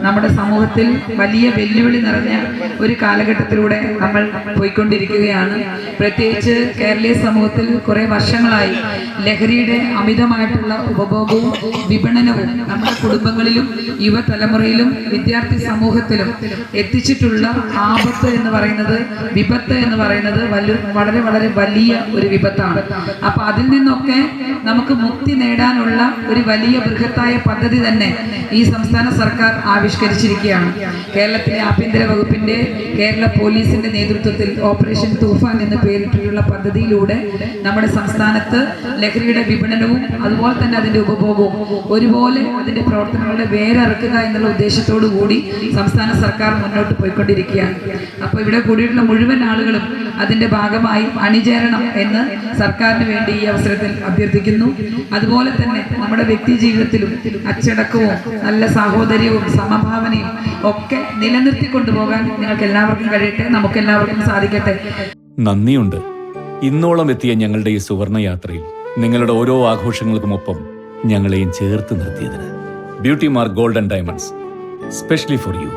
നമ്മുടെ സമൂഹത്തിൽ വലിയ വെല്ലുവിളി നിറഞ്ഞ ഒരു കാലഘട്ടത്തിലൂടെ നമ്മൾ പോയിക്കൊണ്ടിരിക്കുകയാണ്. പ്രത്യേകിച്ച് കേരളീയ സമൂഹത്തിൽ കുറേ വർഷങ്ങളായി ലഹരിയുടെ അമിതമായിട്ടുള്ള ഉപഭോഗവും വിപണനവും നമ്മുടെ കുടുംബങ്ങളിലും യുവതലമുറയിലും വിദ്യാർത്ഥി സമൂഹത്തിലും എത്തിച്ചിട്ടുള്ള ആപത്ത് എന്ന് പറയുന്നത്, വിപത്ത് എന്ന് പറയുന്നത് വളരെ വളരെ വലിയ ഒരു വിപത്താണ്. അപ്പൊ അതിൽ നിന്നൊക്കെ നമുക്ക് മുക്തി നേടാനുള്ള ഒരു വലിയ ബൃഹത്തായ പദ്ധതി തന്നെ ഈ സംസ്ഥാന സർക്കാർ ആവിഷ്കരിച്ചിരിക്കുകയാണ്. കേരളത്തിലെ ആഭ്യന്തര വകുപ്പിന്റെ, കേരള പോലീസിന്റെ നേതൃത്വത്തിൽ ഓപ്പറേഷൻ തൂഫാൻ എന്ന് പേരിട്ടിട്ടുള്ള പദ്ധതിയിലൂടെ നമ്മുടെ സംസ്ഥാനത്ത് ലഹരിയുടെ വിപണനവും അതുപോലെ തന്നെ അതിന്റെ ഉപഭോഗവും ഒരുപോലെ അതിന്റെ പ്രവർത്തനങ്ങളുടെ വേരറുക്കുക എന്നുള്ള ഉദ്ദേശത്തോടു കൂടി സംസ്ഥാന സർക്കാർ മുന്നോട്ട് പോയിക്കൊണ്ടിരിക്കുകയാണ്. അപ്പോൾ ഇവിടെ കൂടിയിട്ടുള്ള മുഴുവൻ ആളുകളും അതിന്റെ ഭാഗമായി അണിചേരണം എന്ന് സർക്കാരിന് വേണ്ടി ഈ അവസരത്തിൽ അഭ്യർത്ഥിക്കുന്നു. അതുപോലെ തന്നെ നമ്മുടെ വ്യക്തി ജീവിതത്തിലും അച്ചടക്കവും നല്ല സാഹോദര്യവും സമഭാവനയും ഒക്കെ നിലനിർത്തിക്കൊണ്ടുപോകാൻ നിങ്ങൾക്ക് എല്ലാവർക്കും കഴിയട്ടെ, നമുക്കെല്ലാവർക്കും സാധിക്കട്ടെ. നന്ദിയുണ്ട്. ഇന്നോളം എത്തിയ ഞങ്ങളുടെ ഈ സുവർണ യാത്രയിൽ നിങ്ങളുടെ ഓരോ ആഘോഷങ്ങൾക്കുമൊപ്പം ഞങ്ങളെയും ചേർത്ത് നിർത്തിയതിന്. Beauty Mark gold and diamonds, specially for U.